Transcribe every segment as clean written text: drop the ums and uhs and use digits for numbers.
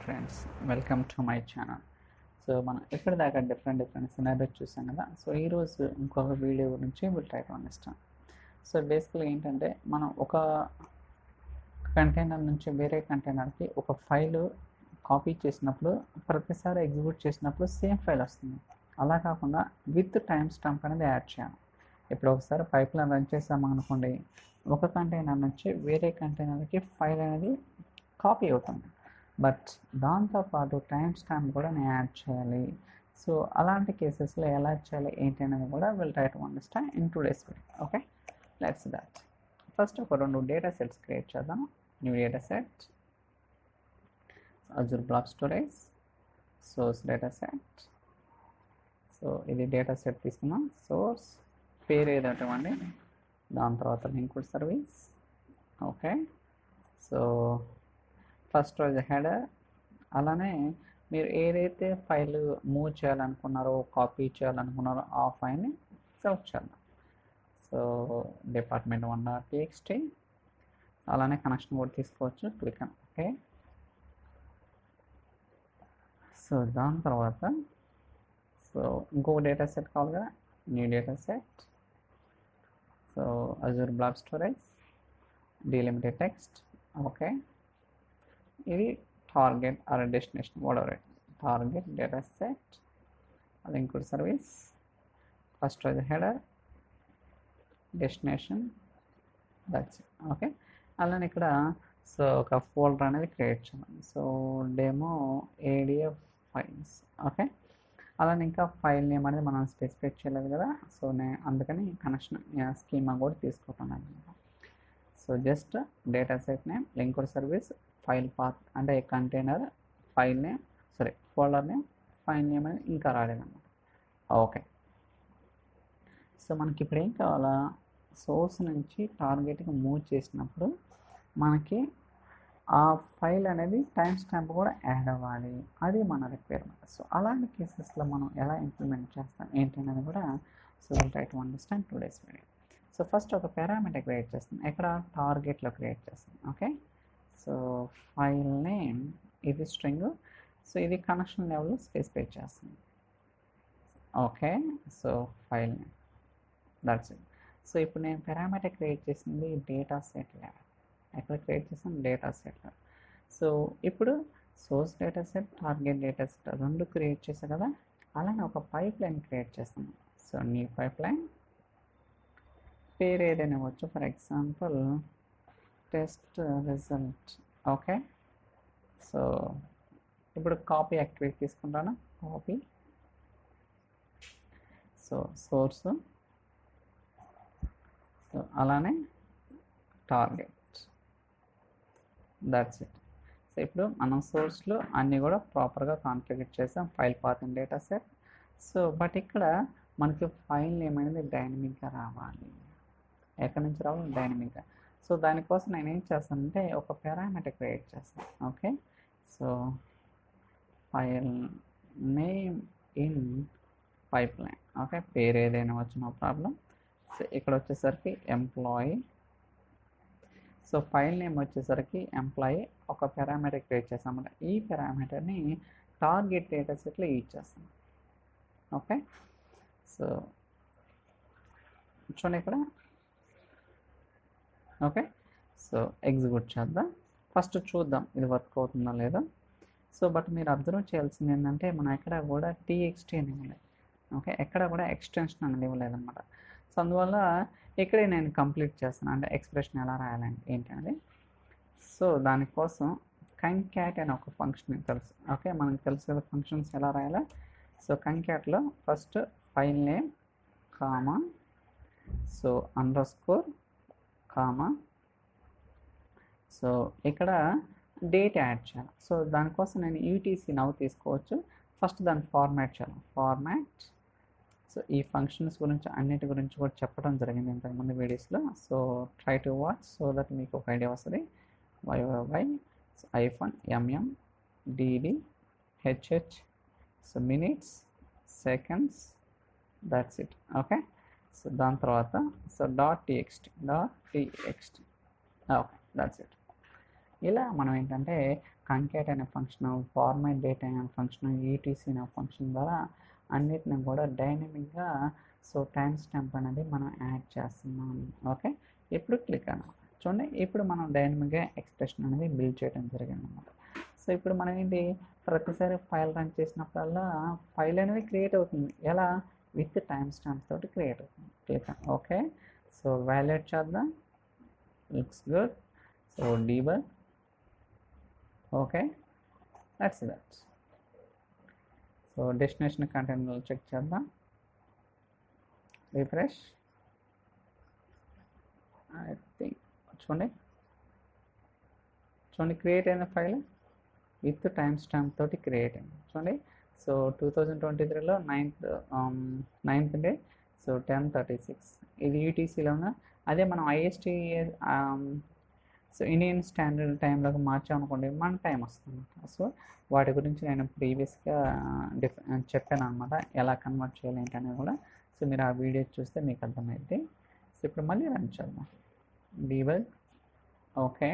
Friends, welcome to my channel. So మనం ఇప్పటిదాకా different scenarios చూసాం కదా. సో ఈరోజు ఇంకొక వీడియో గురించి will try to understand. So బేసిక్గా ఏంటంటే, మనం ఒక కంటైనర్ నుంచి వేరే కంటైనర్కి ఒక ఫైల్ కాపీ చేసినప్పుడు ప్రతిసారి ఎగ్జిక్యూట్ చేసినప్పుడు సేమ్ ఫైల్ వస్తుంది. అలా కాకుండా విత్ టైం స్టాంప్ అనేది యాడ్ చేయాలి. ఇప్పుడు ఒకసారి పైప్లైన్ రన్ చేసామనుకోండి, ఒక కంటైనర్ నుంచి వేరే కంటైనర్కి ఫైల్ అనేది కాపీ అవుతుంది. బట్ దాంతోపాటు టైం స్టాంప్ కూడా నేను యాడ్ చేయాలి. సో అలాంటి కేసెస్లో ఎలా చేయాలి ఏంటి అనేది కూడా will try to understand in today's video. Okay, let's that. First ఒక 2 డేటా సెట్స్ క్రియేట్ చేద్దాం. New data set, Azure blob storage, source data set. So ఇది డేటా సెట్ తీసుకున్నాం. సోర్స్ పేరు ఏదంటే ఇవ్వండి, దాని తర్వాత linked service. Okay, so first రోజు హెడర్. అలానే మీరు ఏదైతే ఫైల్ మూవ్ చేయాలనుకున్నారో, కాపీ చేయాలనుకున్నారో ఆ ఫైల్ని సెలెక్ట్ చేద్దాం. So department1.txt. అలానే కనెక్షన్ కూడా తీసుకోవచ్చు, క్లిక్ అని. ఓకే, సో దాని తర్వాత సో ఇంకొక డేటా సెట్ కావాలి కదా, new data set. So Azure blob storage, delimited text. Okay, ఇది target or destination, whatever it. Target data set, linked service. First రోజు header, destination, that's it. Okay, అలానే ఇక్కడ so ఒక ఫోల్డర్ అనేది create చేయాలి. So demo ADF files. Okay, అలానే ఇంకా file name అనేది మనం స్పెసిఫై చేయలేదు కదా. సో నేను అందుకని కనెక్షన్ స్కీమా కూడా తీసుకుంటున్నాను అనమాట. So just data set name, linked service, file path అంటే container, file name, sorry folder name, file name అనేది ఇంకా రాలేదన్నమాట. ఓకే, సో మనకి ఇప్పుడు ఏం కావాలా, సోర్స్ నుంచి టార్గెట్కి మూవ్ చేసినప్పుడు మనకి ఆ ఫైల్ అనేది టైం స్టాంప్ కూడా యాడ్ అవ్వాలి. అది మన రిక్వైర్మెంట్. సో అలాంటి కేసెస్లో మనం ఎలా ఇంప్లిమెంట్ చేస్తాం ఏంటి అనేది కూడా so will try to understand today's video. So first ఒక పారామీటర్ క్రియేట్ చేస్తాం. ఎక్కడ టార్గెట్లో క్రియేట్ చేస్తాం. ఓకే, సో ఫైల్ నేమ్ ఇది స్ట్రింగ్. సో ఇది కనెక్షన్ లెవెల్లో స్పెసిఫై చేస్తుంది. Okay, so file name, that's it. So ఇప్పుడు నేను పారామీటర్ క్రియేట్ చేసింది డేటా సెట్ లెవెల్. ఎక్కడ క్రియేట్ చేసాం, డేటా సెట్. సో ఇప్పుడు source data set, target data set రెండు క్రియేట్ చేసాం కదా. అలానే ఒక పైప్ లైన్ క్రియేట్ చేస్తాం. సో న్యూ పైప్ లైన్, పేరు ఏదైనా ఇవ్వచ్చు. For example test result. Okay, so ఇప్పుడు కాపీ యాక్టివేట్ తీసుకుంటాను. కాపీ, సో సోర్స్, సో అలానే టార్గెట్, దట్స్ ఇట్. సో ఇప్పుడు మనం సోర్స్లో అన్నీ కూడా ప్రాపర్గా కాన్ఫిగర్ చేసాం, file path and data set. So but ఇక్కడ మనకి ఫైల్ నేమ్ అనేది డైనమిక్గా రావాలి. ఎక్కడి నుంచి రావాలి, డైనమిక్గా. సో దానికోసం నేను ఏం చేస్తానంటే ఒక పారామీటర్ క్రియేట్ చేస్తాను. Okay, so file name in pipe line. Okay, పేరు ఏదైనా వచ్చు, నో ప్రాబ్లం. సో ఇక్కడ వచ్చేసరికి ఎంప్లాయీ. సో ఫైల్ నేమ్ వచ్చేసరికి ఎంప్లాయీ. ఒక పారామీటర్ క్రియేట్ చేస్తామన్నమాట. ఈ పారామీటర్ని టార్గెట్ డేటా సెట్లో యూజ్ చేస్తాం. ఓకే, సో చూడండి ఇక్కడ. ఓకే, సో ఎగ్జిక్యూట్ చేద్దాం. ఫస్ట్ చూద్దాం ఇది వర్క్ అవుతుందో లేదో. సో బట్ మీరు అబ్జర్వ్ చేయాల్సింది ఏంటంటే, మనం ఎక్కడ కూడా టీఎక్స్టీ అని ఇవ్వలేదు. ఓకే, ఎక్కడ కూడా ఎక్స్టెన్షన్ అనేది ఇవ్వలేదన్నమాట. సో అందువల్ల ఇక్కడే నేను కంప్లీట్ చేస్తాను, అంటే ఎక్స్ప్రెషన్ ఎలా రాయాలంటే ఏంటి అనేది. సో దానికోసం కంక్యాట్ అనే ఒక ఫంక్షన్ తెలుసు. ఓకే, మనకు తెలుసు కదా ఫంక్షన్స్ ఎలా రాయాలో. సో కంక్యాట్లో first file name comma, so underscore comma, so ఇక్కడ డేట్ యాడ్ చేయాలి. సో దానికోసం నేను యూటీసీ నవ్ తీసుకోవచ్చు. ఫస్ట్ దాన్ని ఫార్మాట్ చేయాలి. ఫార్మాట్. సో ఈ ఫంక్షన్స్ గురించి అన్నిటి గురించి కూడా చెప్పడం జరిగింది ఇంతకుముందు వీడియోస్లో. So try to watch so that మీకు ఒక ఐడియా వస్తుంది. YYY, hyphen, MM, DD, HH, so minutes, seconds, that's it. Okay, so దాని తర్వాత so .txt. Okay, that's it. ఇలా మనం ఏంటంటే కంకేట్ అనే ఫంక్షన్, ఫార్మాట్ డేటా అనే ఫంక్షన్, ఈటీసీ అనే ఫంక్షన్ ద్వారా అన్నిటిని కూడా డైనమిక్గా సో టైం స్టాంప్ అనేది మనం యాడ్ చేస్తున్నాం. ఓకే, ఇప్పుడు క్లిక్ అన్నాం చూడండి. ఇప్పుడు మనం డైనమిక్గా ఎక్స్ప్రెషన్ అనేది బిల్డ్ చేయడం జరిగింది అన్నమాట. సో ఇప్పుడు మనం ఏంటి, ప్రతిసారి ఫైల్ రన్ చేసినప్పుడల్లా ఫైల్ అనేది క్రియేట్ అవుతుంది. ఎలా? విత్ టైం స్టాంప్ తోటి క్రియేట్ అవుతుంది. Click okay. సో వాల్యుయేట్ చేద్దాం. Looks good. So debug. Okay, that's that. So destination content check చేద్దాం. రిఫ్రెష్. ఐ థింక్ చూడండి క్రియేట్ అయిన ఫైల్ విత్ టైం స్టాంప్ తోటి క్రియేట్ అయింది చూడండి. సో 2023లో 9th డే, సో 10:36 ఇది యూటీసీలో ఉన్న. అదే మనం ఐఎస్టీ సో ఇండియన్ స్టాండర్డ్ టైంలోకి మార్చామనుకోండి మన టైం వస్తుంది. సో వాటి గురించి నేను ప్రీవియస్గా చెప్పాను అనమాట, ఎలా కన్వర్ట్ చేయాలి ఏంటనేది కూడా. సో మీరు ఆ వీడియో చూస్తే మీకు అర్థమైంది. సో ఇప్పుడు మళ్ళీ రన్ చేద్దాం. డీబగ్. ఓకే,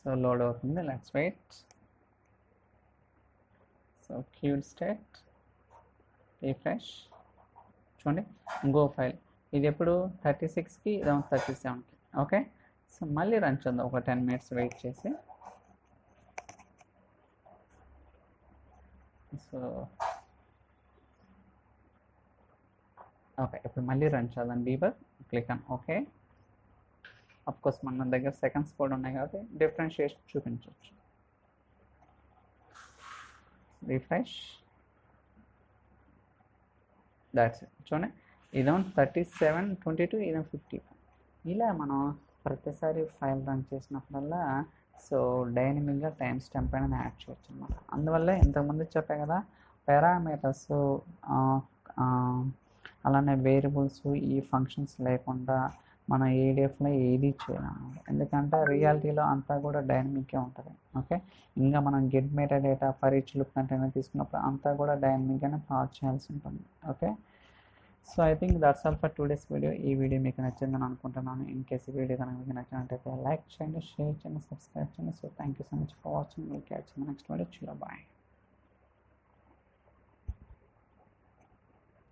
సో లోడ్ అవుతుంది. Let's wait. So queued state. Refresh. చూడండి గో ఫైల్. ఇది ఎప్పుడు 36కి, ఇది 37కి. ఓకే, సో మళ్ళీ రన్ చేద్దాం ఒక 10 minutes వెయిట్ చేసి. సో ఓకే, ఇప్పుడు మళ్ళీ రన్ చేద్దాం. Debug. Click on okay. Of course మన దగ్గర సెకండ్స్ కూడా ఉన్నాయి కాబట్టి డిఫరెన్షియేషన్ చూపించవచ్చు. రిఫ్రెష్. That's it. చూడండి ఇదేమో 37:22, ఇదేమో 50. ఇలా మనం ప్రతిసారి ఫైల్ రన్ చేసినప్పుడల్లా సో డైనమిక్గా టైం స్టాంప్ అనేది యాడ్ చేయొచ్చు అనమాట. అందువల్ల ఇంతకుముందు చెప్పా కదా, పారామీటర్స్ అలానే వేరియబుల్స్ ఈ ఫంక్షన్స్ లేకుండా మన ఏడిఎఫ్లో ఏది చేయాలన్నమాట. ఎందుకంటే రియాలిటీలో అంతా కూడా డైనమిక్గా ఉంటుంది. ఓకే, ఇంకా మనం get meta data for each loop container తీసుకున్నప్పుడు అంతా కూడా డైనమిక్గానే పాస్ చేయాల్సి ఉంటుంది. Okay, so I think that's all for today's video. ఈ వీడియో మీకు నచ్చిందని అనుకుంటున్నాను. ఇన్ కేసు ఈ వీడియో కనుక మీకు నచ్చినట్టయితే లైక్ చేయండి, షేర్ చేయండి, సబ్స్క్రైబ్ చేయండి. So thank you so much for watching. Will catch you next video. Bye.